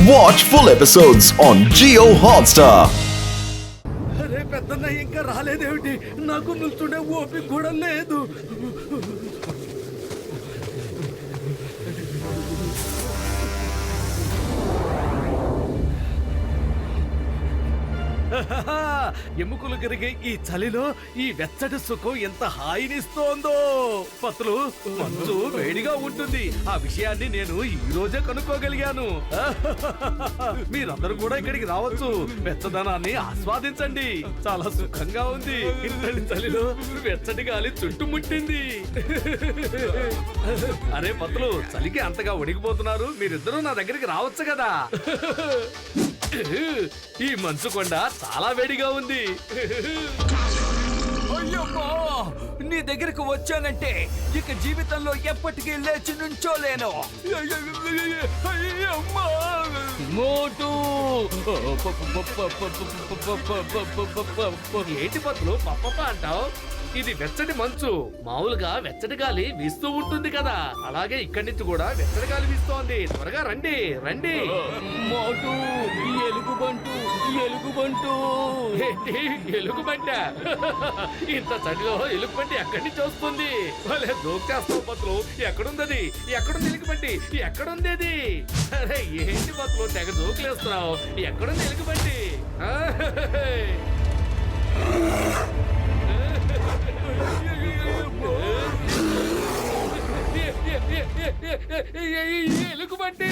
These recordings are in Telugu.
Watch full episodes on Jio Hotstar. అరే పెద్దన్న ఇంకా రాలేదేమిటి? నాకు నిల్చుండే ఓపిక కూడా లేదు. ఎముకలు కరిగే ఈ చలిలో ఈ వెచ్చటి సుఖం ఎంత హాయినిస్తోందో. పత్తులు మంచు వేడిగా ఉంటుంది. ఆ విషయాన్ని నేను ఈ రోజే కనుక్కోగలిగాను. మీరందరూ కూడా ఇక్కడికి రావచ్చు. వెచ్చదనాన్ని ఆస్వాదించండి. చాలా సుఖంగా ఉంది. ఇంతటి చలిలో వెచ్చటి గాలి చుట్టుముట్టింది. అరే పత్తులు, చలికి అంతగా వణికిపోతున్నారు. మీరిద్దరూ నా దగ్గరికి రావచ్చు కదా. ఈ మంచు కొండ చాలా వేడిగా ఉంది. అయ్యమ్మా, నీ దగ్గరకు వచ్చానంటే ఇక జీవితంలో ఎప్పటికీ లేచి నుంచోలేను. అయ్యమ్మా మోటు ఏంటి పత్తులు పప్ప అంటావు? ఇది వెచ్చటి మంచు. మామూలుగా వెచ్చటి గాలి వీస్తూ ఉంటుంది కదా, అలాగే ఇక్కడి నుంచి కూడా వెచ్చటి గాలి వీస్తోంది. త్వరగా రండి రండి. మోటు, ఎలుగుబంటు ఎలుగుబంటు. ఏంటి ఎలుగుబంట? ఇంత చలిలో ఎలుగుబంటి ఎక్కడి నుంచి వస్తుంది? భలే దూకేస్తావు పత్తులు. ఎక్కడుంది? ఎక్కడుంది ఎలుగుబంటి? ఎక్కడుంది అది? అరే ఏంటి పత్తులు తెగ దూకులేస్తున్నావు? ఎక్కడుంది ఎలుగుబంటి? ఎలుగుబంటి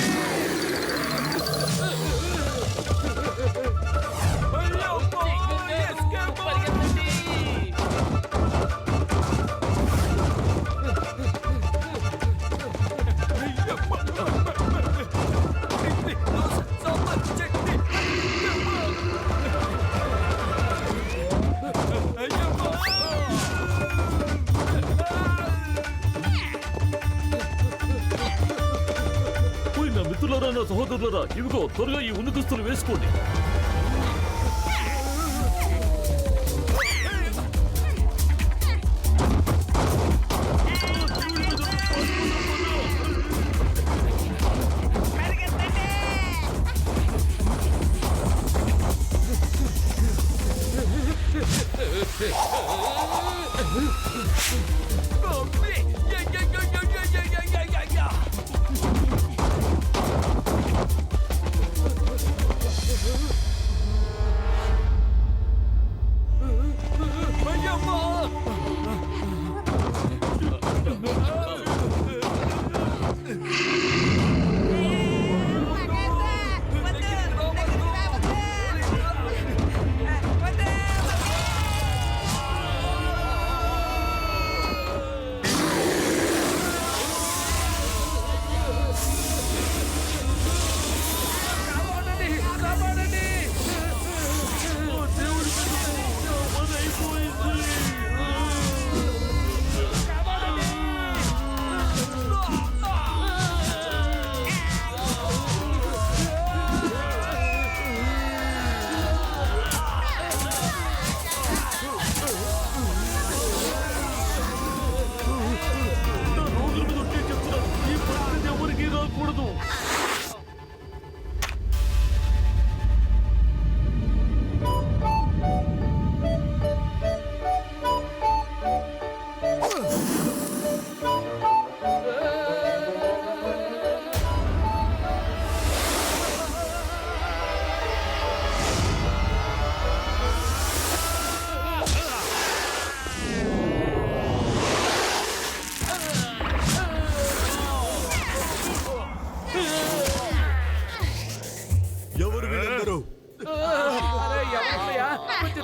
మిత్రులారా, నా సహోదరులారా, ఇవిగో త్వరగా ఈ ఉన్న దుస్తులు వేసుకోండి.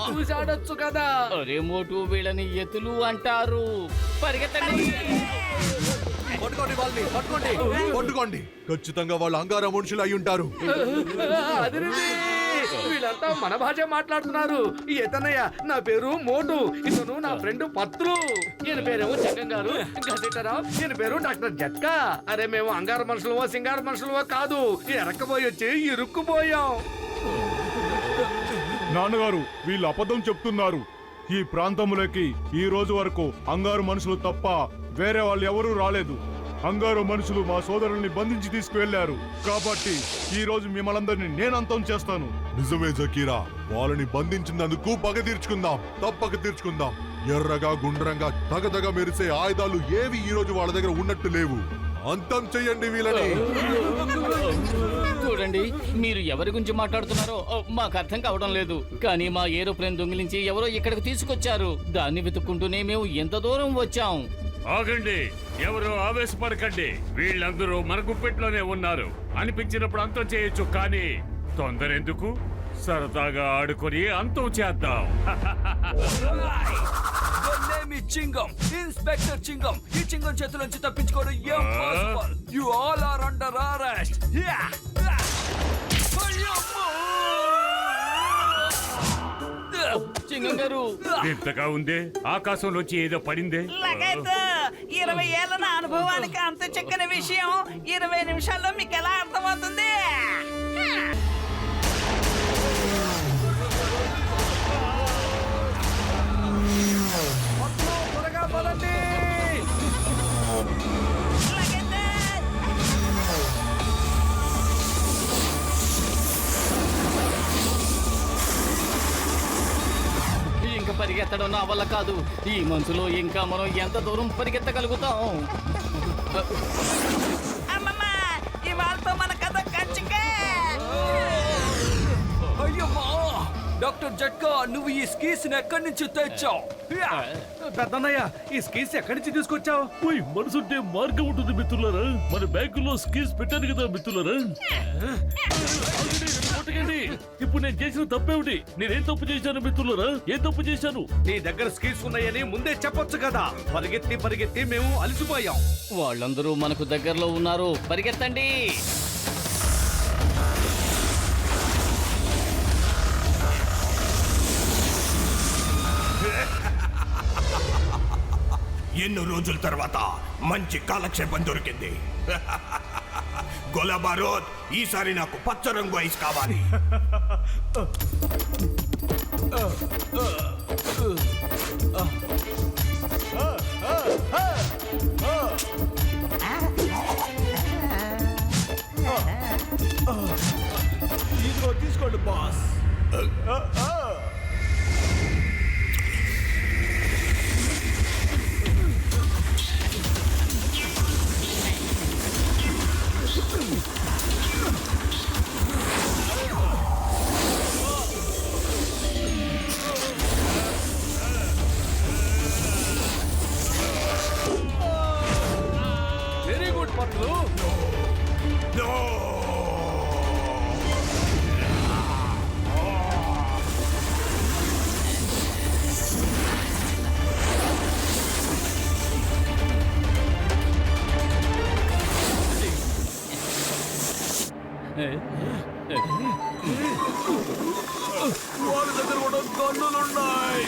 చూసి ఆడొచ్చు కదా. అరే మోటు, వీళ్ళని ఎతులు అంటారు. పరిగెత్తండి. పట్టుకోండి వాళ్ళని, పట్టుకోండి, పట్టుకోండి. ఖచ్చితంగా వాళ్ళు అంగార మనుషులు అయి ఉంటారు. అదిరింది. వీళ్ళంతా మన భాష మాట్లాడుతున్నారు. ఇతనయ్య నా పేరు మోటు, ఇతను నా ఫ్రెండ్ పత్తులు. ఈయన పేరేమో జగన్ గారు, గజెటరావు. ఈయన పేరు డాక్టర్ జట్కా. అరే మేము అంగార మనుషులమో సింగార మనుషులమో కాదు, ఎరక్కపోయి వచ్చి ఇరుక్కుపోయాం. నాన్నగారు, వీళ్ళు అబద్ధం చెప్తున్నారు. ఈ ప్రాంతంలోకి ఈ రోజు వరకు అంగారు మనుషులు తప్ప వేరే వాళ్ళు ఎవరూ రాలేదు. అంగారో మనుషులు మా సోదరుల్ని బంధించి తీసుకువెళ్లారు. కాబట్టి ఈ రోజు మిమ్మల్ందరినీ నేను అంతం చేస్తాను. నిజమే జకీరా, వాళ్ళని బంధించినందుకు పగ తీర్చుకుందాం, తప్పక తీర్చుకుందాం. ఎర్రగా గుండ్రంగా తగదగ మెరిసే ఆయుధాలు ఏవి ఈ రోజు వాళ్ళ దగ్గర ఉన్నట్టు లేవు. అంతం చెయ్యండి వీళ్ళని. చూడండి, మీరు ఎవరి గురించి మాట్లాడుతున్నారో మాకు అర్థం కావడం లేదు. కానీ మా ఏరోప్లేన్ దొంగిలించి ఎవరో ఇక్కడికి తీసుకొచ్చారు. దాన్ని వెతుక్కుంటూనే మేము ఎంత దూరం వచ్చాం. ఆగండి, ఎవరు ఆవేశపడకండి. వీళ్ళందరూ మన గుప్పెట్లోనే ఉన్నారు. అనిపించినప్పుడు అంతం చేయొచ్చు, కానీ తొందర ఎందుకు? సరదాగా ఆడుకొని అంతం చేద్దాం. చింగం, ఇన్స్పెక్టర్ చింగం. ఈ చింగం చేతుల నుంచి తప్పించుకోవడం impossible. You all are under arrest. Chingam గారు, ఇంతగా ఉందే, ఆకాశంలోంచి ఏదో పడిందే. 20 ఏళ్ల నా అనుభవానికి అంత చిక్కని విషయం 20 నిమిషాల్లో మీకు ఎలా అర్థమవుతుంది? త్వరగా పదండి. ఇంకా పరిగెత్తడం నా వల్ల కాదు. ఈ మంచులో ఇంకా మనం ఎంత దూరం పరిగెత్తగలుగుతాం? అమ్మమ్మ, ఇవాళతో మన కథ కంచికే. అయ్యమ్మా, డాక్టర్ జట్కా, నువ్వు ఈ స్కీస్ ఎక్కడి నుంచి తెచ్చావు? పెద్దన్నయ్య, ఈ స్కీస్ ఎక్కడి నుంచి తీసుకొచ్చావు? ఓయ్, మనసుంటే మార్గం ఉంటుంది మిత్రులారా. మన బ్యాంకులో స్కీస్ పెట్టాను కదా మిత్రులారా. కొట్టకండి. ఇప్పుడు నేను చేసిన తప్పేమిటి? నేనేం తప్పు చేశాను మిత్రులారా? ఏం తప్పు చేశాను? నీ దగ్గర స్కీస్ ఉన్నాయని ముందే చెప్పొచ్చు కదా. పరిగెత్తి పరిగెత్తి మేము అలసిపోయాం. వాళ్ళందరూ మనకు దగ్గరలో ఉన్నారు. పరిగెత్తండి. ఎన్నో రోజుల తర్వాత మంచి కాలక్షేపం దొరికింది. గొలాబారోద్, ఈసారి నాకు పచ్చ రంగు ఐస్ కావాలి. ఇదిగో తీసుకోండి బాస్. వెరీ గుడ్ పట్లు. No! వాళ్ళ దగ్గర కూడా గన్నులున్నాయి.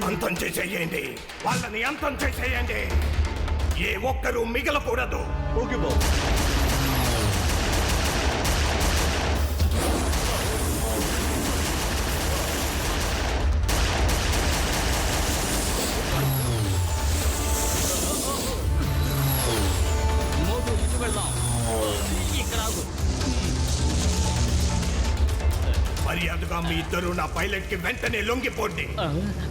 అంతం చేసేయండి, వాళ్ళని అంతం చేసేయండి. ఏ ఒక్కరూ మిగలకూడదు. Okay boss. మోటు ఇటు వెళ్దాం. ఇక్కడ ఆగు. మర్యాదగా మీ ఇద్దరు నా పైలట్ కి వెంటనే లొంగిపోండి.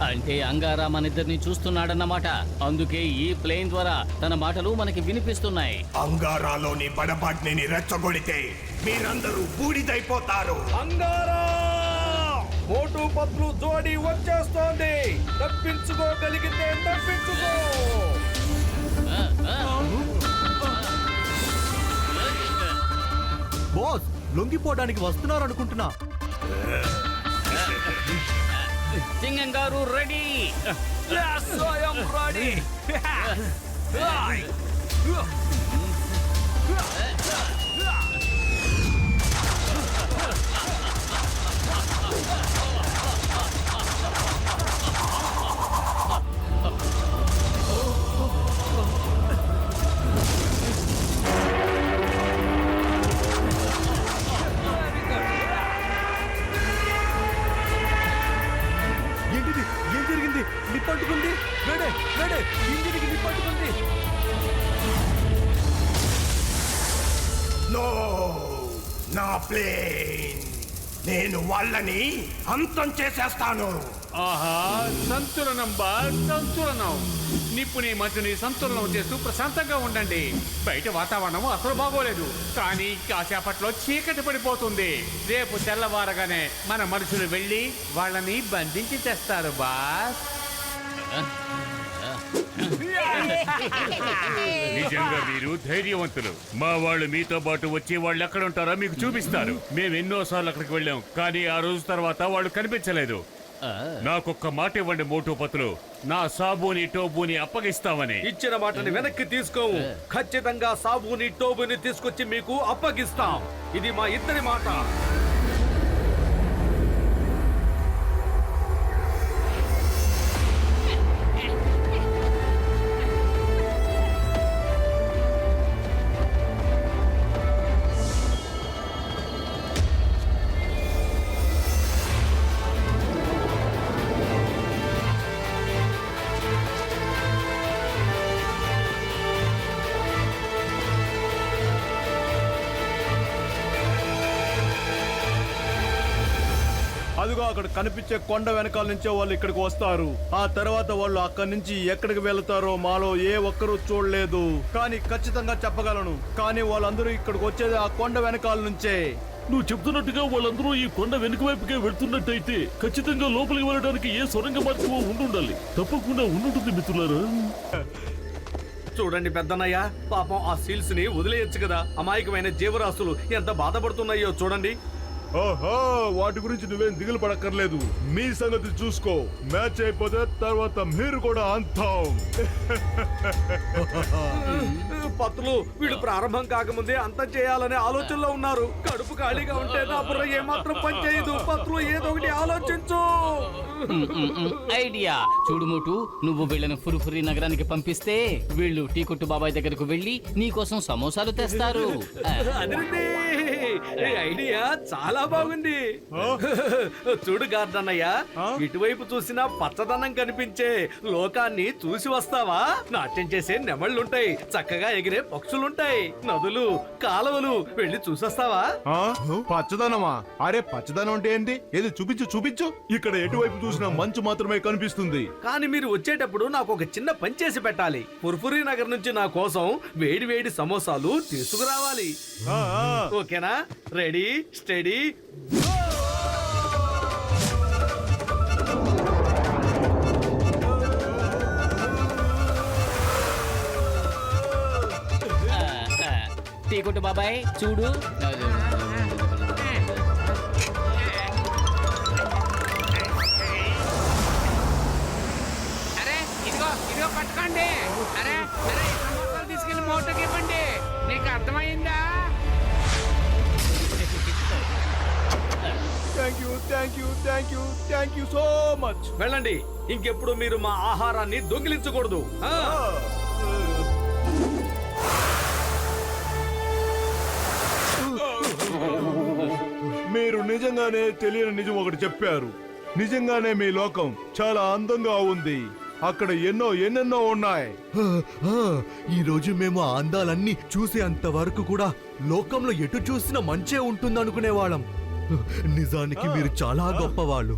అంటే అంగారా మన ఇద్దరిని చూస్తున్నాడన్నమాట. అందుకే ఈ ప్లేన్ ద్వారా తన మాటలు మనకి వినిపిస్తున్నాయి. అంగారాలోని బడబాగ్నిని రెచ్చగొడితే మీరందరూ బూడిదైపోతారు. అంగారా, మోటు పత్లు జోడి వచ్చేస్తోంది. తప్పించుకోగలిగితే తప్పించుకో. బాస్, లొంగిపోవడానికి వస్తున్నారు అనుకుంటున్నా. సింగం గారు ready. Yes, I am ready. నిప్పట్టుకుంది. వేడే వేడే ఇంజిన్కి నిప్పట్టుకుంది. నో నా ప్లేన్, నేను వాళ్ళని అంతం చేసేస్తాను. ఆహా, సంతులనం బా సంతులనం. నిప్పుని మధ్యని సంతులనం చేస్తూ ప్రశాంతంగా ఉండండి. బయట వాతావరణం అసలు బాగోలేదు, కానీ కాసేపట్లో చీకటి పడిపోతుంది. రేపు తెల్లవారగానే మన మనుషులు వెళ్ళి వాళ్ళని బంధించి తెస్తారు బాస్. నిజంగా మీరు ధైర్యవంతులు. మా వాళ్ళు మీతో పాటు వచ్చి వాళ్ళు ఎక్కడ ఉంటారో మీకు చూపిస్తారు. మేము ఎన్నోసార్లు అక్కడికి వెళ్ళాం, కానీ ఆ రోజు తర్వాత వాళ్ళు కనిపించలేదు. నాకొక్క మాట ఇవ్వండి మోటు పతులు, నా సాబుని టోబుని అప్పగిస్తామని. ఇచ్చిన మాటని వెనక్కి తీసుకోవు. ఖచ్చితంగా సాబుని టోబుని తీసుకొచ్చి మీకు అప్పగిస్తాం. ఇది మా ఇద్దరి మాట. అదిగో అక్కడ కనిపించే కొండ వెనకాల నుంచే వాళ్ళు ఇక్కడికి వస్తారు. ఆ తర్వాత వాళ్ళు అక్కడి నుంచి ఎక్కడికి వెళ్తారో మాలో ఏ ఒక్కరూ చూడలేదు, కానీ ఖచ్చితంగా చెప్పగలను. కానీ వాళ్ళందరూ ఇక్కడికి వచ్చేది ఆ కొండ వెనకాల నుంచే. నువ్వు చెప్తున్నట్టుగా వాళ్ళందరూ ఈ కొండ వెనుక వైపుకే వెళ్తున్నట్టయితే ఖచ్చితంగా లోపలికి వెళ్ళడానికి ఏ సొరంగ మార్గమో ఉండుండాలి. తప్పకుండా ఉండుంటుంది మిత్రులారా. చూడండి పెద్దన్నయ్య, పాపం ఆ సీల్స్ ని వదిలేయచ్చు కదా. అమాయకమైన జీవరాశులు ఎంత బాధపడుతున్నాయో చూడండి. ఓహో, వాటి గురించి నువ్వేం దిగులు పడక్కర్లేదు. మీ సంగతి చూసుకో. మ్యాచ్ అయిపోతే తర్వాత మీరు కూడా అంతం. పత్రులు వీళ్ళు ప్రారంభం కాకముందే అంతం చేయాలనే ఆలోచనలో ఉన్నారు. కడుపు ఖాళీగా ఉంటే నా బుర్ర ఏమాత్రం పని చేయదు. పత్రులు ఏదో ఒకటి ఆలోచించు. ఐడియా చూడు మోటు, నువ్వు వీళ్ళని ఫురుఫురి నగరానికి పంపిస్తే వీళ్ళు టీ కొట్టు బాబాయ్ దగ్గరకు వెళ్ళి నీకోసం సమోసాలు తెస్తారు. అదిరింది. ఈ ఐడియా చాలా బాగుంది. చూడు గార్డన్నయ్య, ఇటువైపు చూసినా పచ్చదనం కనిపించే లోకాన్ని చూసి వస్తావా? నాట్యం చేసే నెమళ్ళుంటాయి, చక్కగా ఎగిరే పక్షులుంటాయి, నదులు కాలువలు వెళ్ళి చూసొస్తావా? పచ్చదనమా? అరే పచ్చదనం అంటే ఏంటి? ఏది చూపించు చూపించు. ఇక్కడ ఎటువైపు చూసినా మంచు మాత్రమే కనిపిస్తుంది. కానీ మీరు వచ్చేటప్పుడు నాకు ఒక చిన్న పని చేసి పెట్టాలి. పుర్పురి నగర్ నుంచి నా కోసం వేడి వేడి సమోసాలు తీసుకురావాలి. ఓకేనా? రెడీ స్టడీ టీ కొట్టు బాబాయ్ చూడు. అరే ఇదిగో ఇదిగో పట్టుకోండి. అరే అరే ఈ సమోసాలు తీసుకెళ్లి మోటోకి ఇవ్వండి. నీకు అర్థమైందా? Thank you so much. వెళ్ళండి. ఇంకెప్పుడు మీరు మా ఆహారాన్ని దొంగిలించకూడదు. మీరు నిజంగానే తెలియని నిజం ఒకటి చెప్పారు. నిజంగానే మీ లోకం చాలా అందంగా ఉంది. అక్కడ ఎన్నెన్నో ఉన్నాయి. ఈ రోజు మేము ఆ అందాలన్నీ చూసేంత వరకు కూడా లోకంలో ఎటు చూసినా మంచే ఉంటుందనుకునేవాళ్ళం. నిజానికి మీరు చాలా గొప్పవాళ్ళు.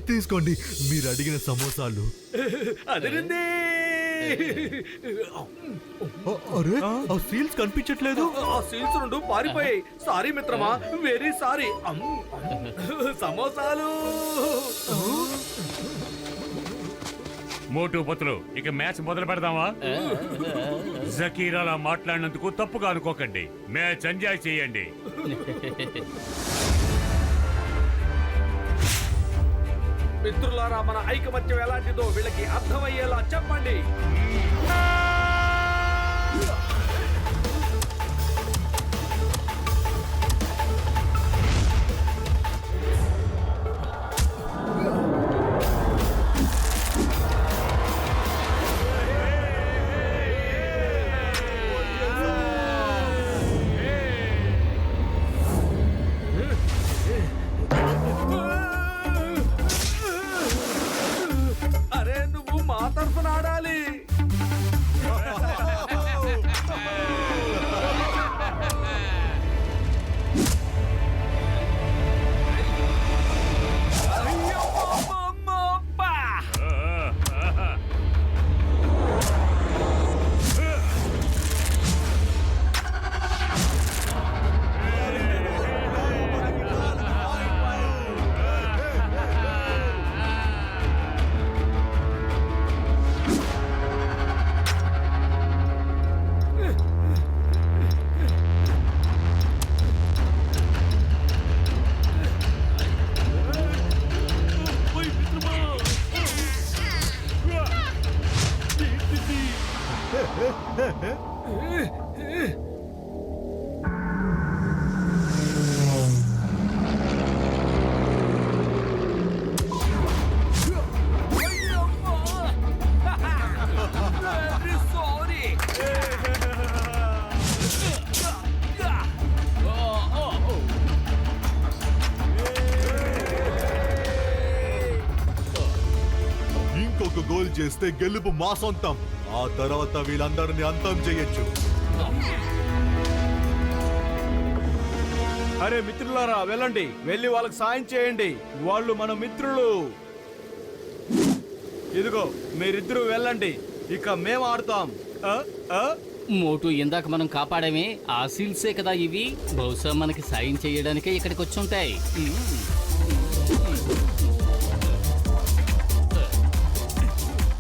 తీసుకోండి మీరు అడిగిన సమోసాలు. అదిరింది. అరే ఆ సీల్స్ కనిపించట్లేదు. ఆ సీల్స్ రెండు పారిపోయాయి. సారీ మిత్రమా, వెరీ సారీ. సమోసాలు. మోటు పతులు, ఇక మ్యాచ్ మొదలు పెడదామా? జకీర్ అలా మాట్లాడినందుకు తప్పుగా అనుకోకండి. మ్యాచ్ ఎంజాయ్ చేయండి. మిత్రులారా, మన ఐకమత్యం ఎలాంటిదో వీళ్ళకి అర్థమయ్యేలా చెప్పండి. అరే ఒక్క గోల్ చేస్తే గెలుపు మా సొంతం. ఆ తర్వాత వీళ్ళందరినీ అంతం చేయొచ్చు. అరే మిత్రులారా, వెళ్ళండి, వెళ్ళి వాళ్ళకి సాయం చేయండి. వాళ్ళు మన మిత్రులు. ఇదిగో మీరిద్దరూ వెళ్ళండి, ఇక మేము ఆడుతాం. మోటు ఇందాక మనం కాపాడమే ఆ సీల్సే కదా ఇవి. బహుశా మనకి సాయం చేయడానికే ఇక్కడికి వచ్చి ఉంటాయి.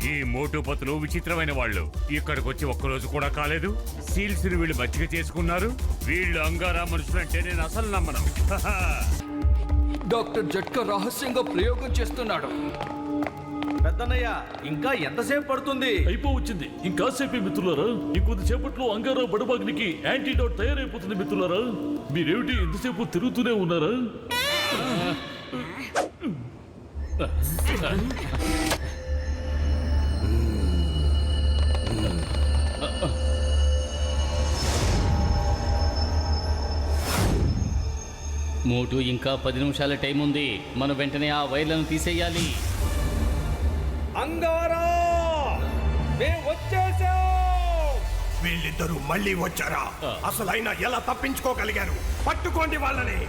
ఈ మోటు పతులు విచిత్రమైన వాళ్ళు. ఇక్కడికి వచ్చి ఒక్కరోజు కూడా కాలేదు. సీల్స్ ని వీళ్ళు మచ్చిక చేసుకున్నారు. వీళ్ళు అంగారా మనుషులంటే నేను అసలు నమ్మను. డాక్టర్ జట్కా రహస్యంగా ప్రయోగం చేస్తున్నాడు. పెద్దన్నయ్య, ఇంకా ఎంతసేపు పడుతుంది? అయిపోవచ్చింది. ఇంకాసేపే మిత్రులారా. ఇంకొద్దిసేపట్లో అంగారా బడబాగ్నికి యాంటీడోట్ తయారైపోతుంది మిత్రులారా. మీరేమిటి ఎంతసేపు తిరుగుతూనే ఉన్నారా? మోటు ఇంకా 10 నిమిషాల టైం ఉంది. మనం వెంటనే ఆ వైర్లను తీసేయాలి. అంగారా, మేము వచ్చేసాం. వీళ్ళిద్దరూ మళ్ళీ వచ్చారా? అసలు అయినా ఎలా తప్పించుకోగలిగారు? పట్టుకోండి వాళ్ళని.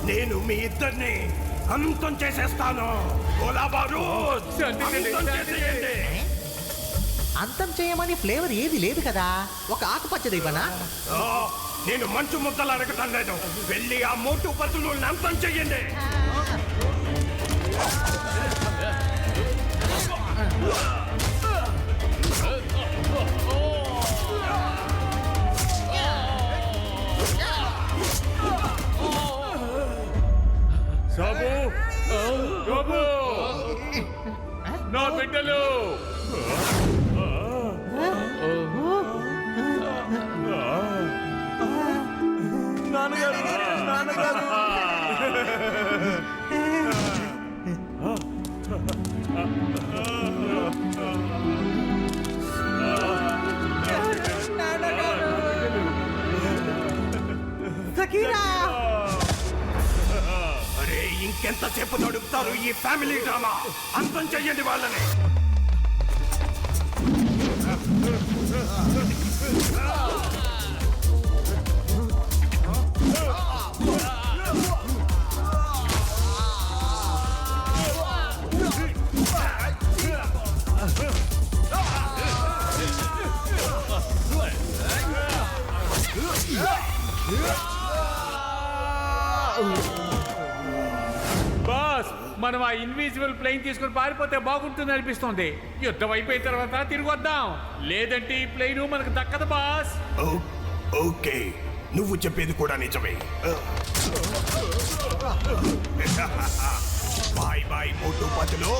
నేను మీ ఇద్దరిని అంతం చేసేస్తాను. గోలాబారు, అంతం చేసేయండి. అంతం చేయమని ఫ్లేవర్ ఏది లేదు కదా. ఒక ఆకుపచ్చది ఇవ్వనా? నేను మంచు ముద్దలు అడగటం లేదు. వెళ్ళి ఆ మోటు పతులు అంతం చెయ్యండి. సాబు, బాబు, నా బిడ్డలు. నాన్నగారు, నాన్నగారు. అరే, ఇంకెంతసేపు నడుపుతారు ఈ ఫ్యామిలీ డ్రామా? అంతం చెయ్యండి వాళ్ళని. బాస్, మనం ఆ ఇన్విజిబుల్ ప్లేన్ తీసుకుని పారిపోతే బాగుంటుంది అనిపిస్తుంది. యుద్ధం అయిపోయిన తర్వాత తిరిగి వద్దాం. లేదంటే ఈ ప్లేన్ మనకు దక్కదు బాస్. ఓకే, నువ్వు చెప్పేది కూడా నిజమే. బాయ్ బాయ్ మోటు పతులు.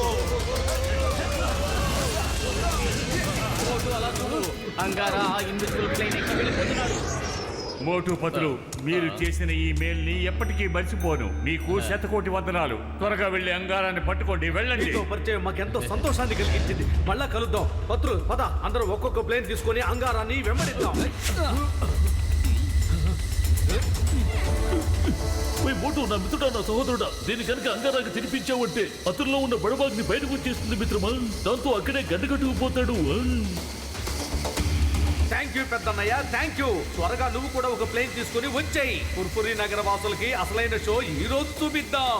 అంగారా ఆ ఇన్విజిబుల్ ప్లేన్ ఎక్కి వెళ్ళిపోతున్నాడు. మోటు పతులు, మీరు చేసిన ఈ మేల్ని ఎప్పటికీ మర్చిపోను. మీకు 100,000,000 వందనాలు. త్వరగా వెళ్ళి అంగారాన్ని పట్టుకోండి. వెళ్ళండి. మీతో పరిచయం మాకెంతో సంతోషాన్ని కలిగించింది. మళ్ళా కలుద్దాం. పత్రులు పద, అందరూ ఒక్కొక్క ప్లేన్ తీసుకొని అంగారాన్ని వెంబడిద్దాం. మోటు, నా మిత్రుడా, నా సహోదరుడా, దీని కనుక అంగారాకి తినిపించావంటే అతనిలో ఉన్న బడబాగ్ని బయటకు వచ్చేస్తుంది మిత్రమా. దాంతో అక్కడే గడ్డగట్టుకుపోతాడు. థ్యాంక్ యూ పెద్దన్నయ్య, థ్యాంక్ యూ. త్వరగా నువ్వు కూడా ఒక ప్లేన్ తీసుకుని వచ్చేయి. పుర్పురి నగర వాసులకి అసలైన షో ఈ రోజు చూపిద్దాం.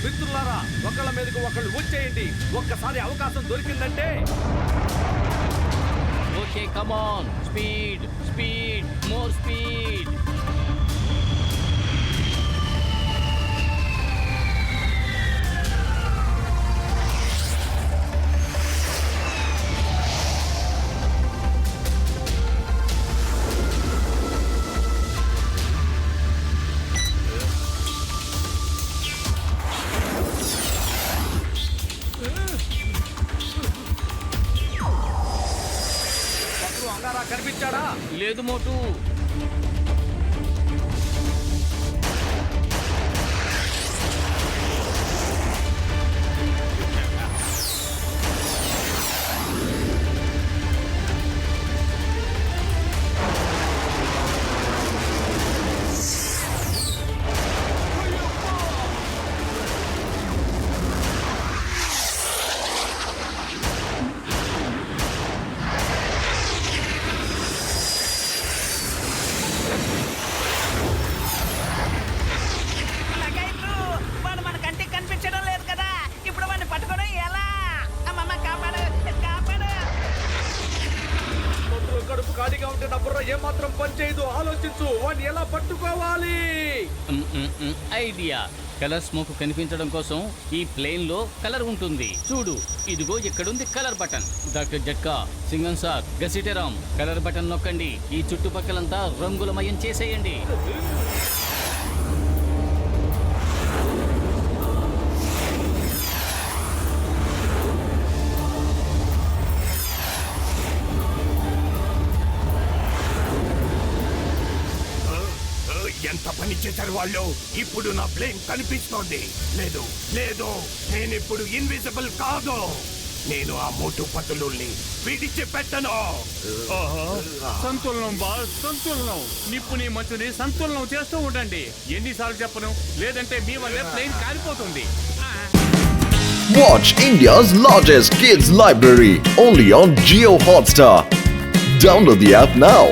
మిత్రులారా, ఒకళ్ళ మీదకు ఒకళ్ళు వచ్చేయండి. ఒక్కసారి అవకాశం దొరికిందంటే okay come on, speed speed, more speed. పత్రు అంగారా కనిపించాడా? లేదు మోటు. లగైట్లు, వాడు మన కంటికి కనిపించడం లేదు కదా, ఇప్పుడు వాడిని పట్టుకోవడం ఎలా? అమ్మమ్మ కాపాడు, కాపాడు. పత్రు కడుపు ఖాళీగా ఉంటే నా బుర్ర ఏమాత్రం పని చేయదు. ఆలోచించు, వాడిని ఎలా పట్టుకోవాలి? ఐడియా. కలర్ స్మోక్ కనిపించడం కోసం ఈ ప్లేన్ లో కలర్ ఉంటుంది. చూడు, ఇదిగో ఇక్కడుంది colour button. Doctor Jhatka, Singham sir, Ghasitaram, colour button నొక్కండి. ఈ చుట్టుపక్కలంతా రంగులమయం చేసేయండి. ఎంత పని చేశారు వాళ్ళు. ఇప్పుడు నా ప్లేన్ కనిపిస్తోంది. లేదు లేదు, నేను ఇప్పుడు ఇన్విజిబుల్ కాదు. నేను ఆ మోటు పతులుల్ని విడిచి పెట్టను. సంతులనం బాస్, సంతులనం. నిప్పుని మంచుని సంతులనం చేస్తూ ఉండండి. ఎన్నిసార్లు చెప్పను, లేదంటే మీ వల్లే ప్లేన్ కాలిపోతుంది. Watch India's largest kids library only on Jio Hotstar. Download the app now.